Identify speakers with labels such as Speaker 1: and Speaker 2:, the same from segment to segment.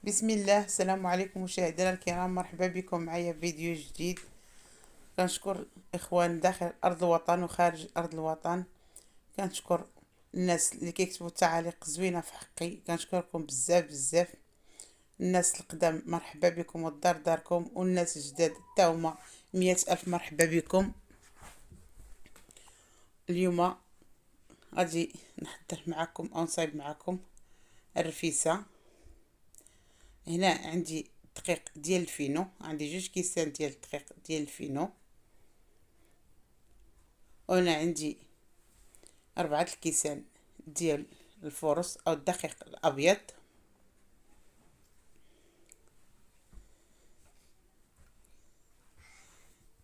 Speaker 1: بسم الله. السلام عليكم مشاهدينا الكرام، مرحبا بكم معايا في فيديو جديد. كنشكر اخوان داخل ارض الوطن وخارج ارض الوطن. كنشكر الناس اللي كيكتبوا تعاليق زوينه في حقي، كنشكركم بزاف بزاف. الناس القدام مرحبا بكم والدار داركم، والناس الجداد تا هما 100 ألف مرحبا بكم. اليوم غادي نحضر معكم او نصايب معكم الرفيسه. هنا عندي دقيق ديال الفينو، عندي 2 كيسان ديال الدقيق ديال الفينو، وهنا عندي 4 الكيسان ديال الفورص او الدقيق الابيض.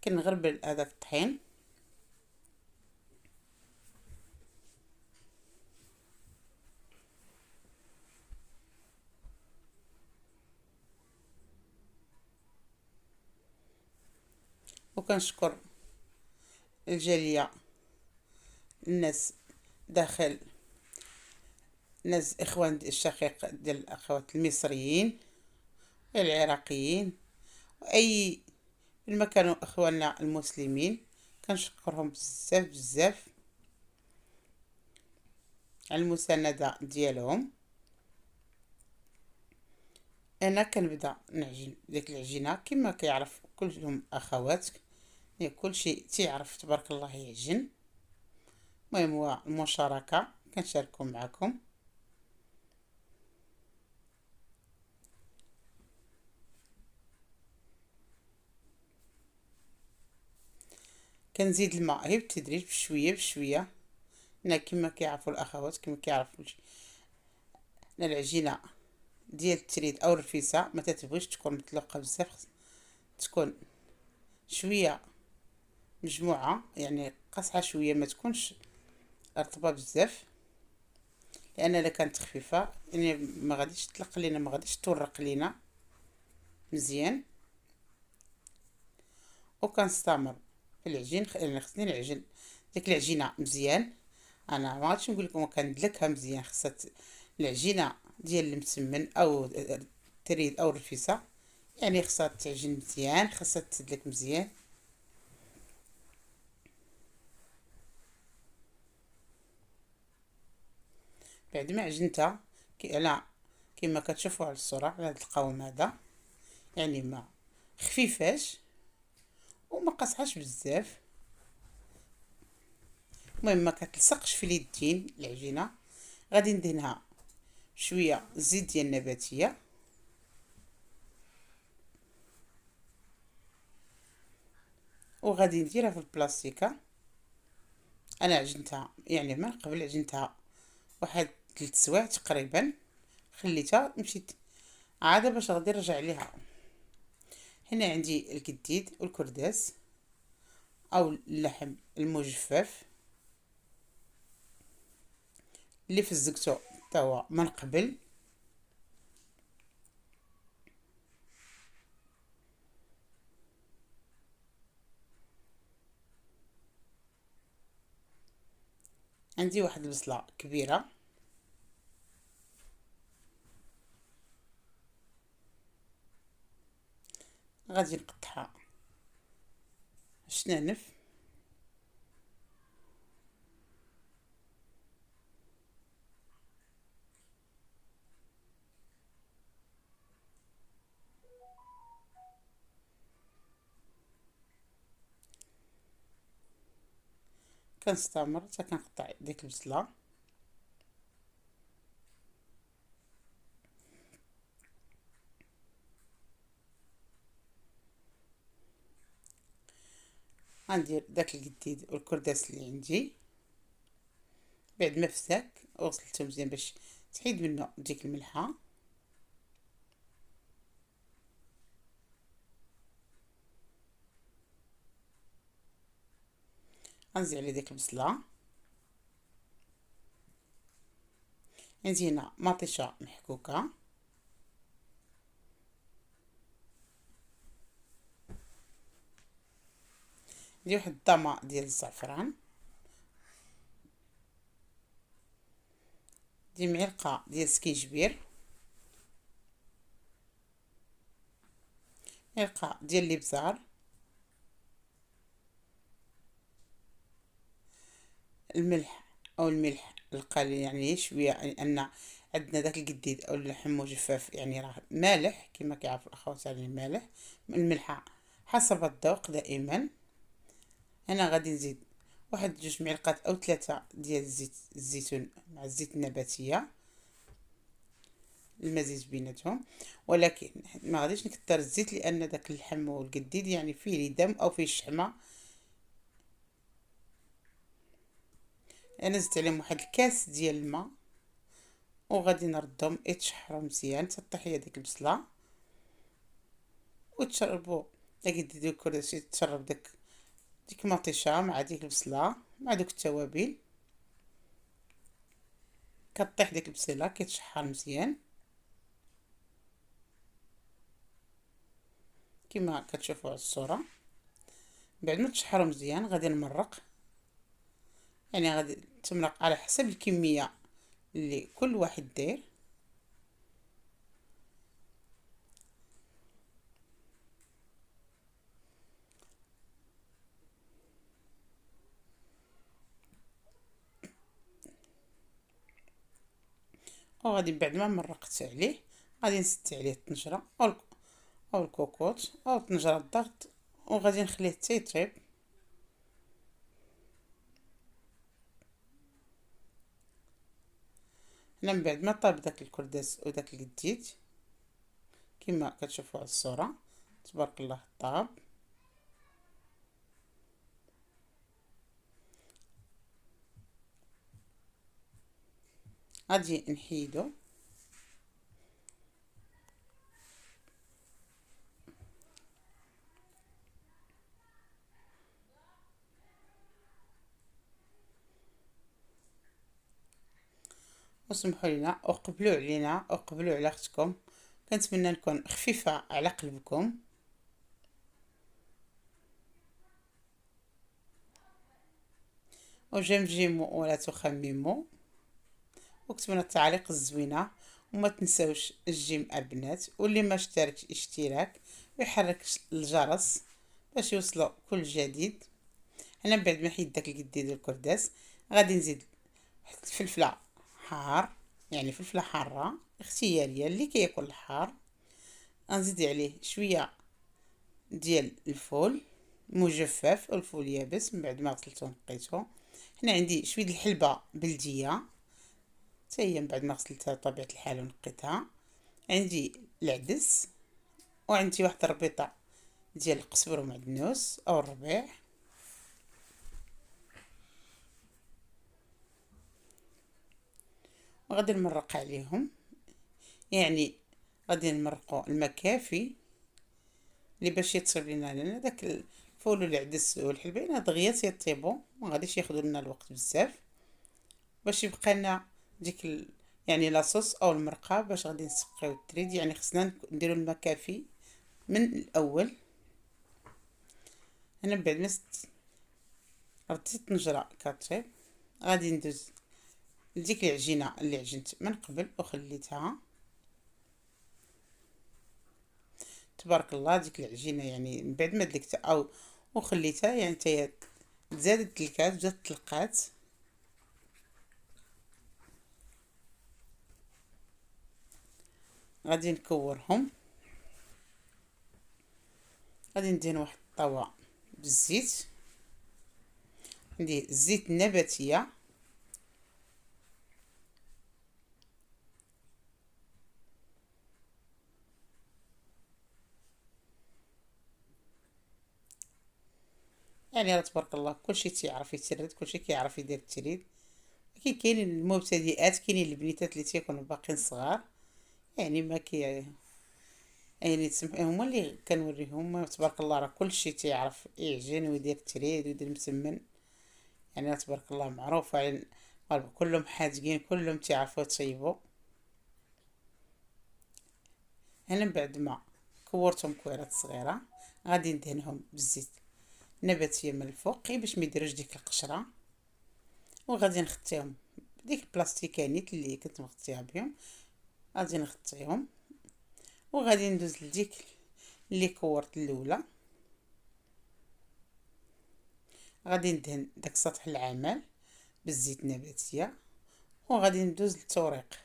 Speaker 1: كنغربل هذاك الطحين، وكنشكر الجاليه، الناس داخل، ناس اخوان الشقيق ديال الاخوات المصريين العراقيين واي فين ما كانوا اخواننا المسلمين، كنشكرهم بزاف بزاف على المساندة ديالهم. انا كنبدا نعجن ديك العجينه كما كيعرف كلهم اخوات، يعني كل شيء تيعرف تبارك الله يعجن. المهم هو المشاركه، كنشاركو معكم. كنزيد الماء غير بالتدريج بشويه بشويه. هنا كما كيعرفوا الاخوات، كما كيعرفوا العجينه ديال التريد او الرفيسه ما تتبغيش تكون مطلوقه بزاف، تكون شويه مجموعه، يعني قاصحه شويه، ما تكونش رطبه بزاف، لان الا كانت خفيفه يعني ما غاديش تطلق لينا، ما غاديش تورق لينا مزيان. وكنستمر في العجين، يعني خصني نعجن ديك العجينه مزيان. انا ما غاديش نقول لكم كندلكها مزيان، خصها العجينه ديال المسمن او التريد او الرفيسه، يعني خصها تعجن مزيان، خصها تدلك مزيان. بعد ما عجنتها على كما كتشوفوا على الصوره على هذا القوام هذا، يعني ما خفيفاش وما قاصحاش بزاف. المهم ما كتلصقش في اليدين العجينه. غادي ندهنها شويه زيت ديال النباتيه، وغادي نديرها في البلاستيكه. انا عجنتها يعني من قبل، عجنتها واحد 3 سوايع تقريبا، خليتها مشيت عاده باش غادي نرجع عليها. هنا عندي الكديد والكرداس او اللحم المجفف اللي فزقته توا من قبل. عندي واحد البصله كبيره، غادي نقطعها شنانف. كنستمر حتى كنقطع ديك البصله. غندير داك القديد والكرداس اللي عندي بعد ما فساك وغسلته مزيان باش تحيد منه ديك الملحه. غنزيد عليه ديك البصله. عندي هنا مطيشه محكوكه، عندي واحد الطامه ديال الزعفران، عندي معلقه ديال السكينجبير، ملقه ديال الابزار، الملح او الملح القليل يعني شويه، لان عندنا داك القديد او اللحم مجفف يعني راه مالح كما كيعرف الاخوات يعني المالح. الملحه حسب الذوق دائما. انا غادي نزيد واحد 2 معلقات او 3 ديال الزيت الزيتون مع الزيت النباتيه، المزيج بيناتهم. ولكن ما غاديش نكثر الزيت لان داك اللحم والقديد يعني فيه دم او فيه الشحمه. انا زدت عليهم واحد الكاس ديال الماء وغادي نردهم يتشحروا مزيان تطيح هي ديك البصله وتشربوا داك الديك الكرداس تشرب ديك مطيشه مع ديك البصله مع دوك التوابل. كطيح ديك البصيله كيتشحر مزيان كما كتشوفوا على الصوره. بعد ما تشحروا مزيان غادي نمرق، يعني غادي تمرق على حسب الكميه اللي كل واحد داير. وغادي بعد ما مرقت عليه غادي نسد عليه الطنجره او الكوكوط او طنجره الضغط وغادي نخليه حتى يطيب. هنا من بعد ما طاب داك الكرداس وداك القديد كما كتشوفوا على الصوره تبارك الله طاب. غادي نحيدو وسمحوا لنا وقبلوا علينا وقبلوا على اختكم. كنتمنى نكون خفيفه على قلبكم. وجمجموا ولا تخمموا وكتبوا لنا التعليق الزوينه. وما تنساوش الجيم البنات، واللي ما اشتركش اشتراك ويحرك الجرس باش يوصلوا كل جديد. انا بعد ما حيد داك القديد والكرداس غادي نزيد فلفله حار، يعني فلفله حاره اختياريه اللي كياكل الحار. غنزيد عليه شويه ديال الفول مجفف او الفول يابس من بعد ما غسلته ونقيته. هنا عندي شويه الحلبه بلديه حتى هي من بعد ما غسلتها بطبيعه الحال ونقيتها. عندي العدس وعندي واحد الربيطه ديال القزبر ومعدنوس او الربيع. وغادي نمرق عليهم، يعني غادي نمرقوا الماء كافي اللي باش يطيب لنا داك الفول والعدس والحلبه دغيا تيطيبوا، ما غاديش ياخذوا لنا الوقت بزاف باش يبقى لنا ديك يعني لاصوص او المرقه باش غادي نسقيو التريد. يعني خصنا نديروا الماء كافي من الاول. انا بعد ما رديت الطنجره كطيب غادي ندوز لديك العجينه اللي عجنت من قبل وخليتها. تبارك الله ديك العجينه يعني من بعد ما دلكتها او وخليتها يعني حتى زادت الكات جات تلقات. غادي نكورهم. غادي ندهن واحد الطاوه بالزيت، عندي الزيت النباتيه يعني راه تبارك الله كلشي تيعرف يترد، كلشي كيعرف يدير التريد. لكن كاينين المبتدئات كاينين البنيتات اللي تيكونوا باقيين صغار يعني ما كي يعني تسمح هما اللي كنوريهم تبارك الله راه كلشي تيعرف يعجن ويدير التريد ويدير مسمن. يعني تبارك الله معروفه يعني كلهم حاذقين كلهم تيعرفوا يطيبوا. هنا بعد ما كورتهم كويرات صغيره غادي ندهنهم بالزيت نباتيه من الفوق غير باش ما يديروش ديك القشره. وغادي نختيهم بديك البلاستيكانيت اللي كنت مغطيها بهم غادي نغطيهم. وغادي ندوز لديك اللي كورت الاولى. غادي ندهن داك سطح العمل بالزيت النباتيه، وغادي ندوز للتوريق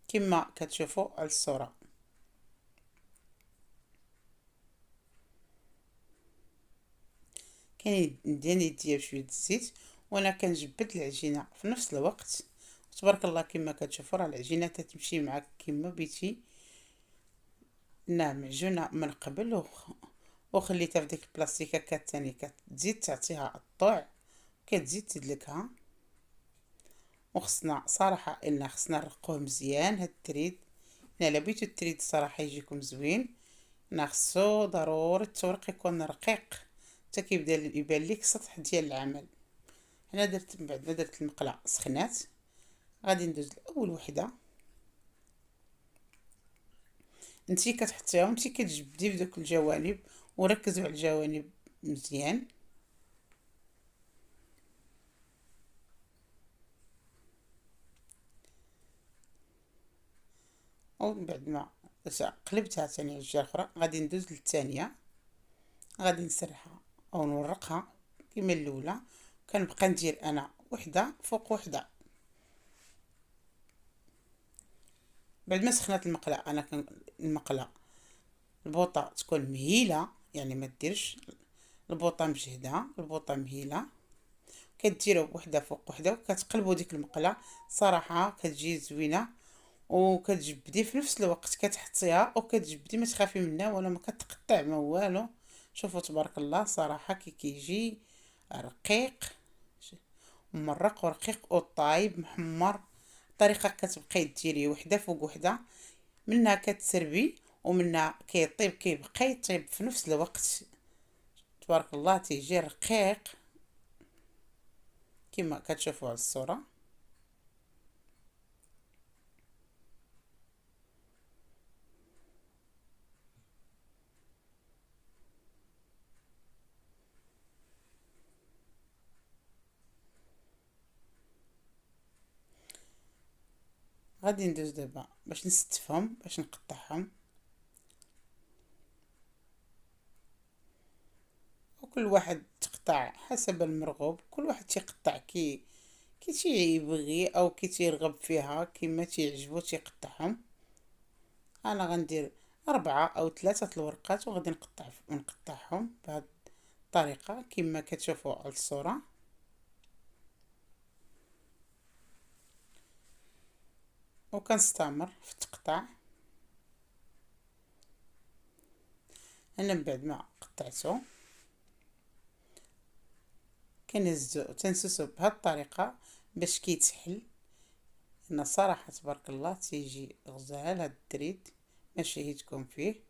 Speaker 1: كما كتشوفوا على الصوره. كاين ندهن يديا بشويه الزيت وانا كنجبد العجينه في نفس الوقت. تبارك الله كما كتشوفوا راه العجينه تتمشي معاك كما بيتي. معجونه من قبل وخليتها في ديك البلاستيكه الثانيه كتزيد تعطيها الطوع، كتزيد تدلكها. وخصنا صراحه ان خصنا نرقوه مزيان هاد التريد. الا بغيتو التريد صراحه يجيكم زوين، خصو ضروري التورق يكون رقيق حتى كيبدا يبان ليك السطح ديال العمل. هنا درت من بعد ما درت المقله سخنات، غادي ندوز لاول وحده. انتي كتحطيها وانتي كتجبدي في دوك الجوانب، وركزوا على الجوانب مزيان. ومن بعد ما قلبتها ثاني على الجهه الاخرى، غادي ندوز للثانيه. غادي نسرحها او نورقها كما الاولى. كنبقى ندير انا وحده فوق وحده. بعد ما سخنات المقله انا المقله البوطه تكون مهيله، يعني ما ديرش البوطه مجهده، البوطه مهيله. كديروا وحده فوق وحده وكتقلبوا ديك المقله. صراحه كتجي زوينه، وكتجبدي في نفس الوقت كتحطيها وكتجبدي، ما تخافي منها ولا ما كتقطع ما والو. شوفوا تبارك الله صراحه كيجي رقيق، مرق ورقيق وطايب محمر. طريقه كتبقاي ديري وحده فوق وحده، منها كتسربي ومنها كيطيب كيبقى يطيب في نفس الوقت. تبارك الله تيجي رقيق كما كتشوفوا على الصوره. غادي ندوز دابا باش نستفهم باش نقطعهم. وكل واحد تقطع حسب المرغوب، كل واحد تيقطع كي تيبغي او كي تيرغب فيها كما تيعجبو تيقطعهم. انا غندير 4 أو 3 الورقات وغادي نقطعهم بهذه الطريقه كما كتشوفوا على الصوره. وكنستمر في التقطاع. انا من بعد ما قطعته كنهزو تنسوسو بهذه الطريقه باش كيتسحل. ان صراحه تبارك الله تيجي غزال هاد التريد ما شهيتكم فيه.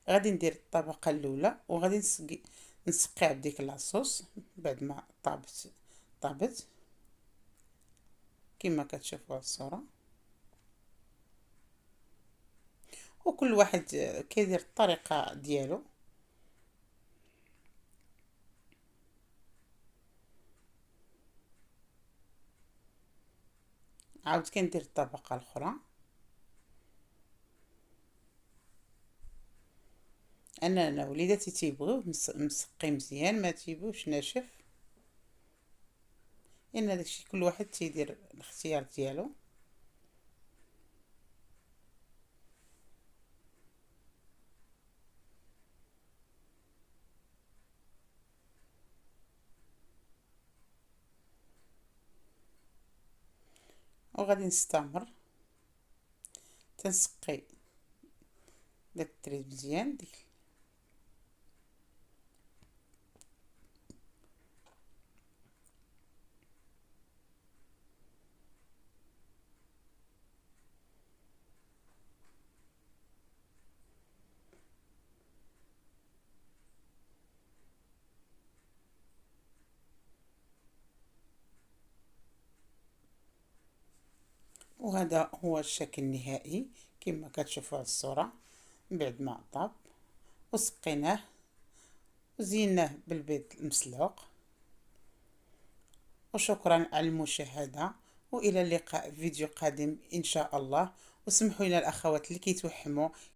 Speaker 1: غادي ندير الطبقه الاولى وغادي نسقيها بديك لاصوص بعد ما طابت كما كتشوفوا على الصوره. وكل واحد كيدير الطريقه ديالو. عاود كندير الطبقه الاخرى. انا وليداتي تيبغيو مسقي مزيان، ما تيبغيوش ناشف. ان داكشي كل واحد تيدير الاختيار ديالو. وغادي نستمر تنسقي داك التريد مزيان وهذا هو الشكل النهائي كما كتشوفوا على الصوره. من بعد ما طاب وسقيناه وزيناه بالبيض المسلوق. وشكرا على المشاهده، وإلى اللقاء في فيديو قادم إن شاء الله. وسمحوا لنا الأخوات اللي كيتوحموا